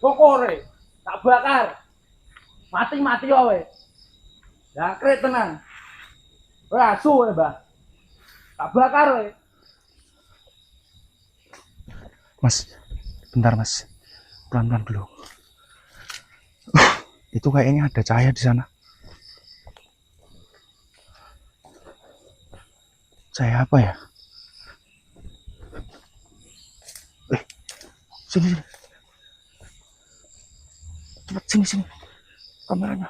Pokoknya tak bakar. Mati-mati wae. Jangkrik tenan. Ora asu wae, Mbah. Tak bakar wae. Mas, bentar Mas, pelan-pelan dulu. Itu kayaknya ada cahaya di sana. Cahaya apa ya? Sini, sini. Cepat sini, sini. Kameranya.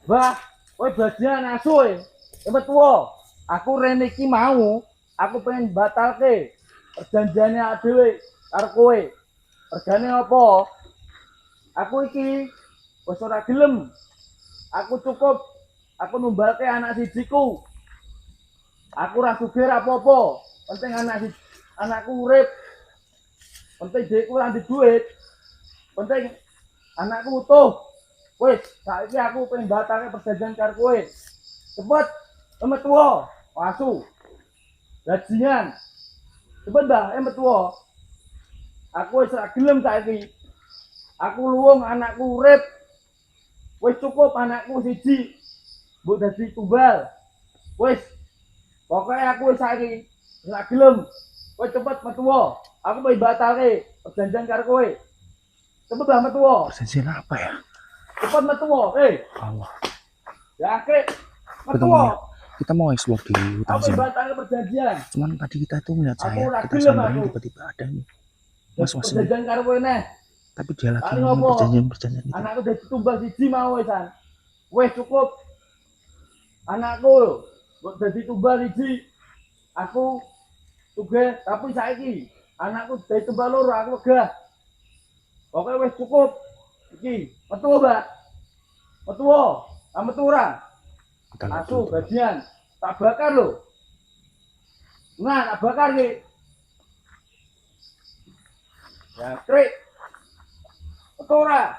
Mbah, kowe badian asu wae. Cepet tuwa. Aku rene iki mau, aku pengen batalke perjanjiane dhewe karo kowe. Regane apa? Aku iki wis ora gelem. Aku cukup aku numbalke anak sijiku. Aku ora sugih apa-apa. Penting anakku urip. Penting dhekku ora ndek duit. Penting anakku utuh. Wis, saiki aku pengen batalke perjanjian karo kowe. Cepet, metu wae. Asu. Bajingan. Cepet, Mbah, metu wae. Aku wis ora gelem saiki. Aku luwung anakku urip. Wis cukup anakku siji. Mbok dadi tumbal. Wis. Pokoke aku wis saiki ora gelem. Kowe cepet metu wae. Aku pengen batalke perjanjian karo kowe. Cepet Mbah metu wae. Perjanjian apa ya? Cepet metu wae. Allah. Ya, Krik. Metu Ketemu wae. ya. Kita mau explore di hutan Aku sini. batalke perjanjian. Cuman tadi kita tuh ngeliat Aku cahaya. ora Kita gelem samperin aku. tiba-tiba ada nih. Mas, mas. Perjanjian karo kowe neh. Tapi dia lagi Paling ngomong apa? perjanjian itu. Anakku dadi tumbal siji mau wisan. Wis cukup. Anakku mbok dadi tumbal siji. Aku sugih tapi saiki anakku dadi tumbal loro aku wegah. Pokoke wis cukup. Iki, metu, Mbak. Metu wae. Tak metu ora? Kita lihat Asu dulu. bajian. Tak bakar lho. Nah, tak bakar iki. Ya, Krik. Metu ora?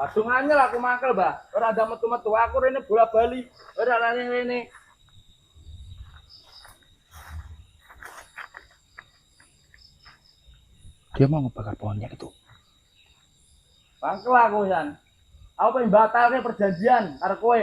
Adung anyel aku mangkel, Mbah. Ora ada metu-metu. Aku rene bola-bali. Ora lane rene. Dia mau ngebakar pohonnya itu. Mangkel aku, San. Aku pengen batalke perjanjian karo kowe.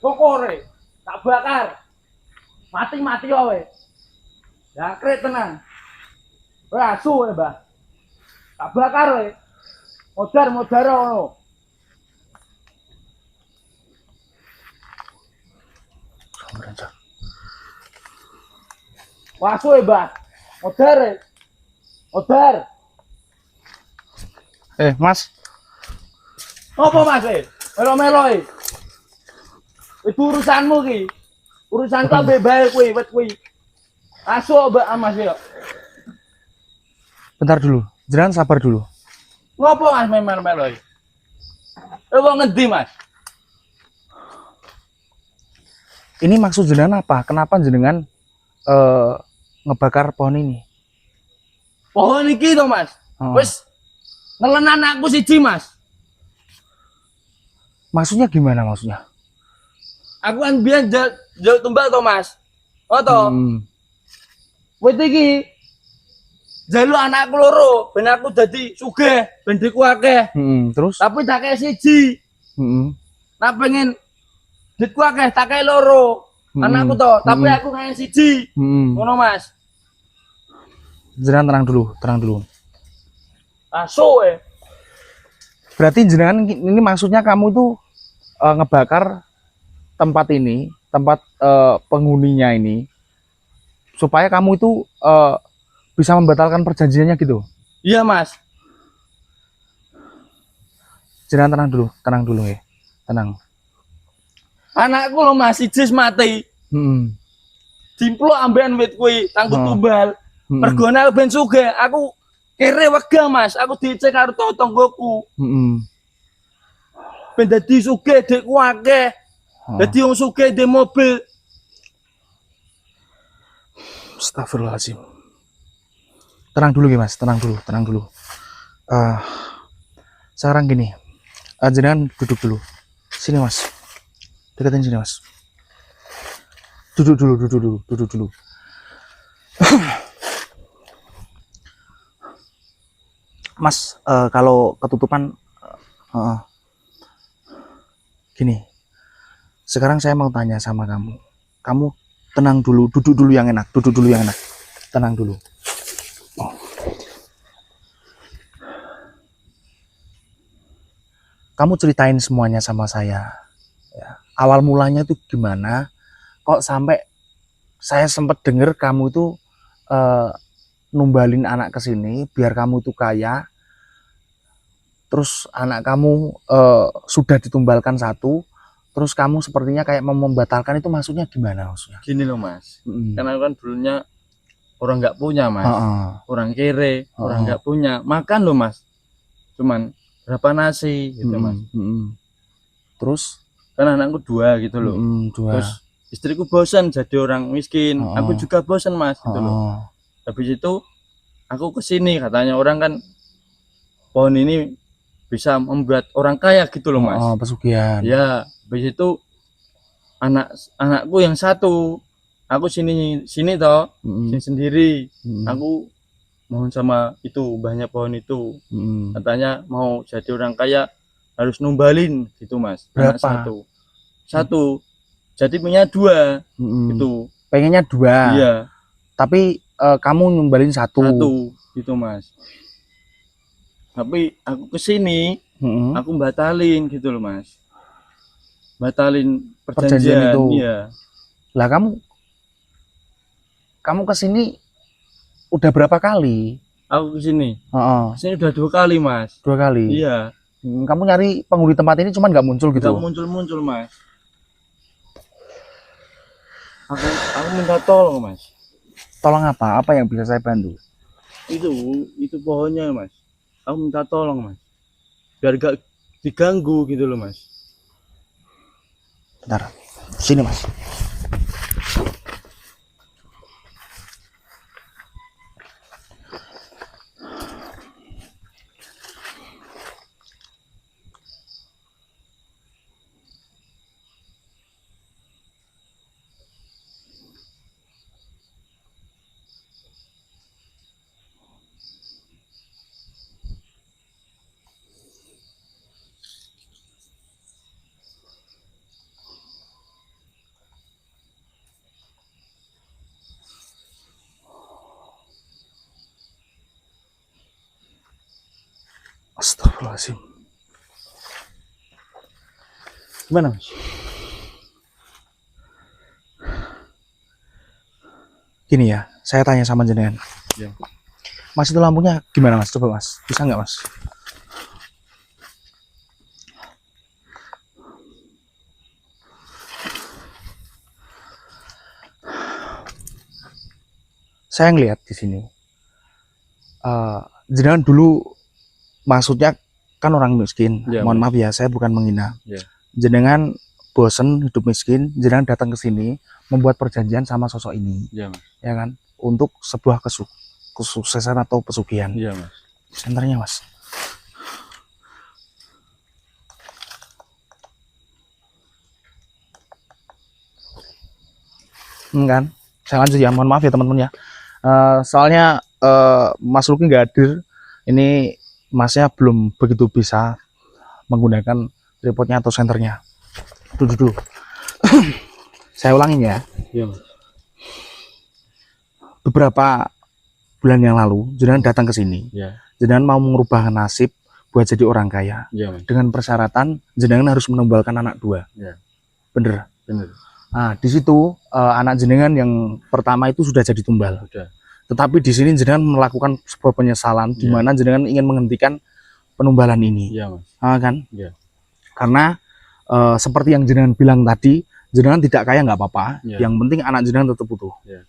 Pokoknya tak bakar. Mati-mati wae. Ya, Krik tenan. Ora asu wae, Mbah. Tak bakar wae. Modar-modar ngono. Samperin aja. Wasu wae, Mbah. Modar. Modar. Mas. Apa Mas? Melo-melo iki. Itu urusanmu ki. Urusan kau bebas kuwi, wet kuwi. Asu Mbak Mas yo. Bentar dulu. Jangan sabar dulu. Ngopo Mas melo-melo iki? Wong ngendi Mas? Ini maksud jenengan apa? Kenapa jenengan ngebakar pohon ini? Pohon iki to Mas. Oh. Wis nelen anakku siji Mas. Maksudnya gimana maksudnya? Aku kan biyen jauh tumbal to Mas. Oh to. Wit iki jalu anakku loro, ben aku dadi sugih, ben diku akeh. Terus? Tapi tak kaya siji. Nah pengen ditku akeh, tak kaya loro. Anakku to, tapi aku kaya siji. Ngono Mas. Jenengan tenang dulu, tenang dulu. Asu Berarti jenengan ini maksudnya kamu itu ngebakar tempat ini, tempat penghuninya ini, supaya kamu itu bisa membatalkan perjanjiannya gitu. Iya Mas. Jangan tenang dulu ya, tenang. Anakku lo masih jis mati. Dimplo ambean wit kuwi kanggo tumbal. Mergone aku ben sugih, aku kere wegah Mas, aku dicek karo tonggoku. Ben dadi sugih dekku akeh. Dadi wong sugih di mobil. Astagfirullahaladzim. Tenang dulu ya Mas, tenang dulu. Sekarang gini, jenengan duduk dulu. Sini Mas, deketin sini Mas. Duduk dulu. Mas, kalau ketutupan, gini. Sekarang saya mau tanya sama kamu. Kamu tenang dulu, duduk dulu yang enak. Tenang dulu. Kamu ceritain semuanya sama saya. Ya. Awal mulanya itu gimana? Kok sampai saya sempat dengar kamu itu numbalin anak ke sini biar kamu itu kaya. Terus anak kamu sudah ditumbalkan satu. Terus kamu sepertinya kayak mau membatalkan, itu maksudnya gimana maksudnya? Gini loh Mas. Karena kan dulunya orang nggak punya Mas. Orang kere, orang nggak punya. Makan loh Mas. Cuman berapa nasi gitu Mas. Terus kan anakku 2 gitu loh. Terus istriku bosan jadi orang miskin. Aku juga bosan Mas gitu loh. Habis itu aku kesini, katanya orang kan pohon ini bisa membuat orang kaya gitu loh Mas. Pesugihan. Ya, habis itu anakku yang satu, aku sini toh, sini sendiri. Aku mohon sama itu banyak pohon itu. Katanya mau jadi orang kaya harus numbalin gitu Mas. Berapa? Anak satu. Jadi punya 2 gitu. Pengennya 2. Iya. Tapi kamu numbalin satu gitu Mas. Tapi aku kesini, aku batalin gitu loh Mas. Batalin perjanjian itu. Iya. Lah kamu kesini udah berapa kali? Aku kesini. Kesini udah 2 kali Mas. 2 kali. Iya. Kamu nyari penghuni tempat ini cuman nggak muncul gitu? Nggak muncul Mas. Aku minta tolong Mas. Tolong apa? Apa yang bisa saya bantu? Itu pohonnya Mas. Aku minta tolong Mas. Biar gak diganggu gitu loh Mas. Bentar. Sini Mas. Astagfirullahaladzim. Gimana Mas? Gini ya, saya tanya sama jenengan. Ya. Mas, itu lampunya gimana Mas? Coba Mas, bisa nggak Mas? Saya ngelihat di sini. Jenengan dulu maksudnya kan orang miskin. Ya, mohon maaf ya, saya bukan menghina. Ya. Jenengan bosen hidup miskin, jenengan datang ke sini membuat perjanjian sama sosok ini. Ya Mas. Ya kan? Untuk sebuah kesuksesan atau pesugihan. Iya Mas. Senternya Mas. Kan? Saya lanjut ya, mohon maaf ya teman-teman ya. Soalnya Mas Luki nggak hadir. Ini Masnya belum begitu bisa menggunakan tripodnya atau senternya. Dulu. Saya ulangin ya. Iya Mas. Beberapa bulan yang lalu, jenengan datang ke sini. Ya. Jenengan mau merubah nasib buat jadi orang kaya. Iya Mas. Dengan persyaratan jenengan harus menumbalkan anak 2. Ya. Bener. Nah, di situ anak jenengan yang pertama itu sudah jadi tumbal. Sudah. Tetapi di sini jenengan melakukan sebuah penyesalan, di mana jenengan ingin menghentikan penumbalan ini. Iya Mas. Kan? Iya. Karena seperti yang jenengan bilang tadi, jenengan tidak kaya nggak apa-apa. Ya. Yang penting anak jenengan tetap utuh. Ya.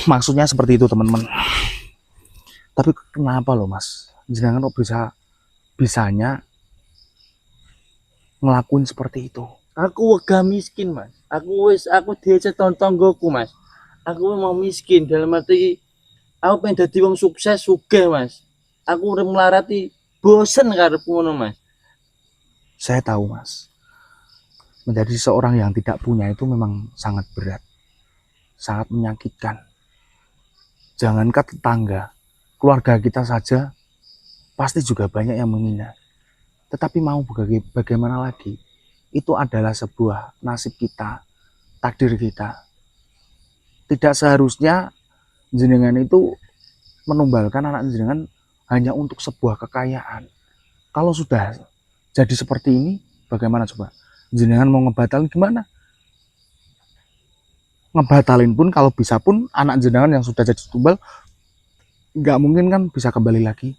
Maksudnya seperti itu teman-teman. Tapi kenapa loh mas, jenengan kok bisanya ngelakuin seperti itu? Aku wegah miskin, Mas. Aku diajak tonggoku, Mas. Aku mau miskin dalam arti aku pengen dadi wong sukses sugih, Mas. Aku urip melarati bosen karepku ngono, Mas. Saya tahu mas, menjadi seorang yang tidak punya itu memang sangat berat, sangat menyakitkan. Jangankan tetangga, keluarga kita saja pasti juga banyak yang menghina. Tetapi mau bagaimana lagi? Itu adalah sebuah nasib kita, takdir kita. Tidak seharusnya jenengan itu menumbalkan anak jenengan hanya untuk sebuah kekayaan. Kalau sudah jadi seperti ini, bagaimana coba? Jenengan mau ngebatalin gimana? Ngebatalin pun kalau bisa pun anak jenengan yang sudah jadi tumbal nggak mungkin kan bisa kembali lagi.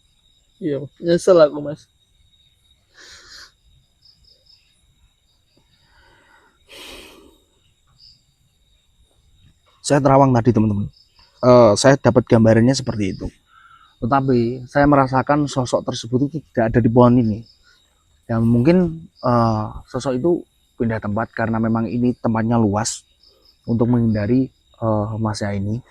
Iya, nyesel aku, Mas. Saya terawang tadi teman-teman. Saya dapat gambarannya seperti itu. Tetapi saya merasakan sosok tersebut itu tidak ada di pohon ini. Ya mungkin sosok itu pindah tempat karena memang ini tempatnya luas untuk menghindari masnya ini.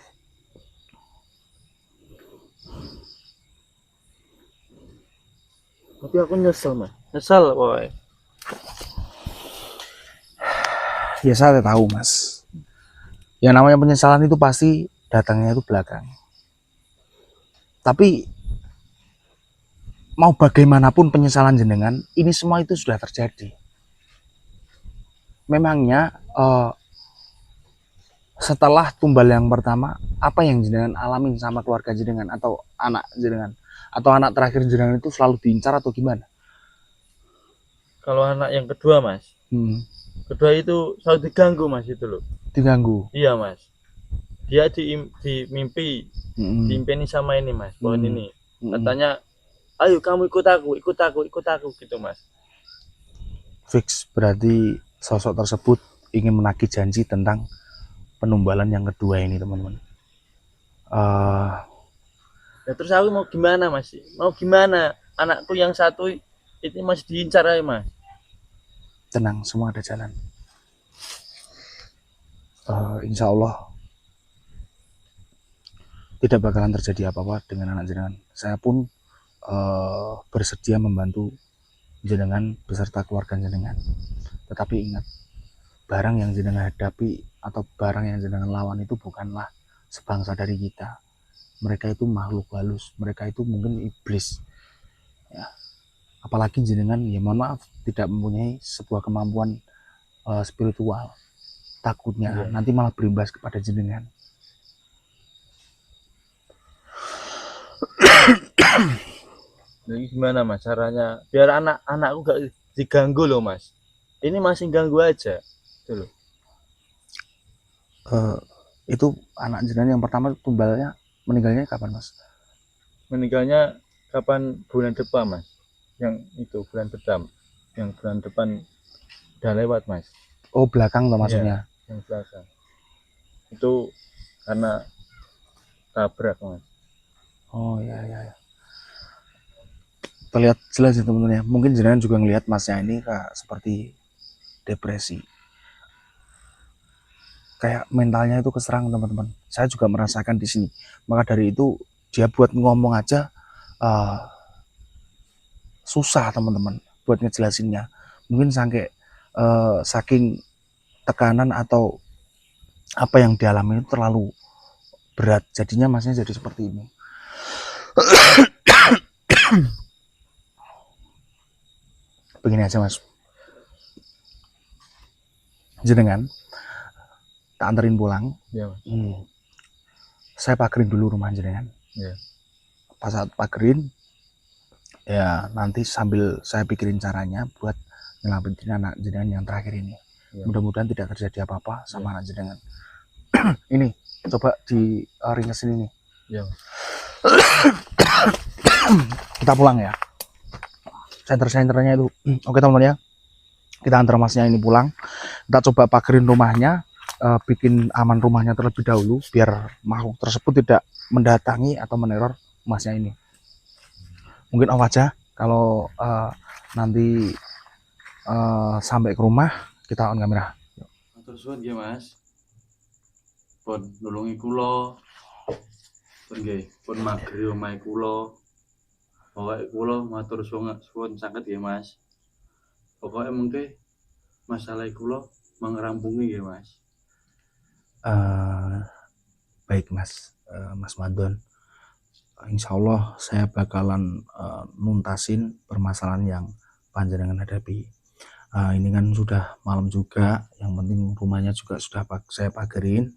Tapi aku nyesel, Mas. Nyesel, boy. Ya saya tahu mas. Yang namanya penyesalan itu pasti datangnya itu belakang. Tapi mau bagaimanapun penyesalan jenengan, ini semua itu sudah terjadi. Memangnya setelah tumbal yang pertama, apa yang jenengan alami sama keluarga jenengan atau anak jenengan? Atau anak terakhir jenengan itu selalu diincar atau gimana? Kalau anak yang kedua, Mas. Kedua itu selalu diganggu, Mas, itu loh. Diganggu? Iya, Mas. Dia di mimpi, diimpeni sama ini, Mas, pohon ini. Katanya, ayo kamu ikut aku gitu, Mas. Fix, berarti sosok tersebut ingin menagih janji tentang penumbalan yang kedua ini teman-teman. Ya terus aku mau gimana, Mas? Mau gimana? Anakku yang satu itu masih diincar aja, Mas. Tenang, semua ada jalan. Insya Allah tidak bakalan terjadi apa-apa dengan anak jenengan. Saya pun bersedia membantu jenengan beserta keluarga jenengan. Tetapi ingat, barang yang jenengan hadapi atau barang yang jenengan lawan itu bukanlah sebangsa dari kita. Mereka itu makhluk halus, mereka itu mungkin iblis. Ya. Apalagi jenengan, ya mohon maaf, tidak mempunyai sebuah kemampuan spiritual. Takutnya nanti malah berimbas kepada jenengan. Jadi gimana, Mas, caranya biar anak-anakku gak diganggu loh, Mas. Ini masih ganggu aja. Itu loh. Itu anak jenengan yang pertama tumbalnya meninggalnya kapan, Mas? Meninggalnya kapan? Bulan depan, Mas. Yang itu bulan depan. Yang bulan depan udah lewat, Mas. Oh, belakang tuh maksudnya? Iya, yang belakang. Itu karena tabrak, Mas. Oh ya. Terlihat jelas ya teman-teman ya. Mungkin jenengan juga ngelihat masnya ini kayak seperti depresi. Kayak mentalnya itu keserang teman-teman. Saya juga merasakan di sini. Maka dari itu dia buat ngomong aja susah teman-teman buat ngejelasinnya. Mungkin saking tekanan atau apa yang dialami itu terlalu berat. Jadinya masnya jadi seperti ini. Begini aja, Mas. Jenengan tak anterin pulang. Iya, Mas. Saya pagerin dulu rumah jenengan. Iya. Pas saat pagerin, ya nanti sambil saya pikirin caranya buat nyelamatin anak jenengan yang terakhir ini. Ya. Mudah-mudahan tidak terjadi apa-apa sama anak jenengan. Ini coba di ringesin ini. Ya. Kita pulang ya. Senter-senternya itu. Oke teman-teman ya. Kita antar masnya ini pulang. Kita coba pagerin rumahnya. bikin aman rumahnya terlebih dahulu biar makhluk tersebut tidak mendatangi atau meneror Masnya ini. Mungkin off aja, kalau nanti sampai ke rumah kita on kamera. Matur suwun nggih Mas. Pun nulungi kula. Pun nggih, pun magri omahe kula. Pokoke kula matur suwun sanget nggih Mas. Pokoke mengke masalah kula mangrampungi nggih Mas. Baik Mas, Mas Madon. Insya Allah saya bakalan nuntasin permasalahan yang panjenengan hadapi. Ini kan sudah malam juga, yang penting rumahnya juga sudah saya pagerin.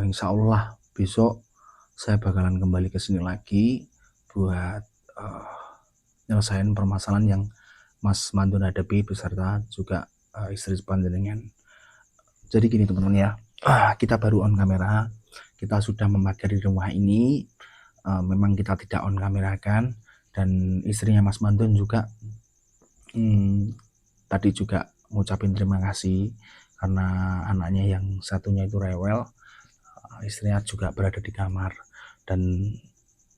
Insya Allah besok saya bakalan kembali ke sini lagi buat nyelesain permasalahan yang Mas Madon hadapi beserta juga istri panjenengan. Jadi gini teman-teman ya, kita baru on kamera, kita sudah memagari rumah ini. Memang kita tidak on kamera kan, dan istrinya Mas Madon juga tadi juga ngucapin terima kasih karena anaknya yang satunya itu rewel, istrinya juga berada di kamar, dan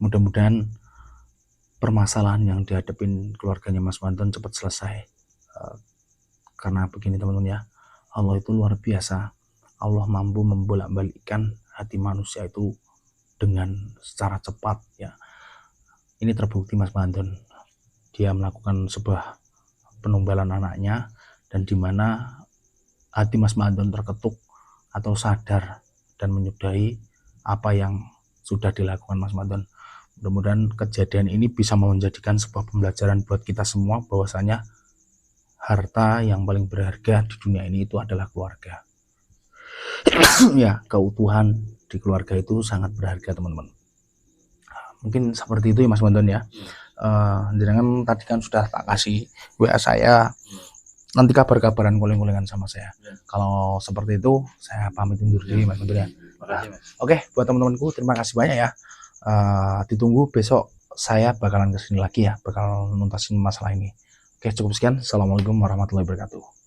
mudah-mudahan permasalahan yang dihadapin keluarganya Mas Madon cepat selesai. Karena begini teman-teman ya, Allah itu luar biasa. Allah mampu membolak-balikkan hati manusia itu dengan secara cepat ya. Ini terbukti Mas Madon, dia melakukan sebuah penumbalan anaknya, dan dimana hati Mas Madon terketuk atau sadar dan menyudahi apa yang sudah dilakukan Mas Madon. Mudah-mudahan kejadian ini bisa menjadikan sebuah pembelajaran buat kita semua, bahwasanya harta yang paling berharga di dunia ini itu adalah keluarga. Ya, keutuhan di keluarga itu sangat berharga teman-teman. Mungkin seperti itu ya Mas Madon ya. Jangan tadi kan sudah tak kasih WA saya, nanti kabar-kabaran guling-gulingan sama saya. Kalau seperti itu saya pamit undur diri Mas Madon ya. Oke, buat teman-temanku terima kasih banyak ya. Ditunggu besok saya bakalan kesini lagi ya, bakal nuntasin masalah ini. Oke, cukup sekian. Assalamualaikum warahmatullahi wabarakatuh.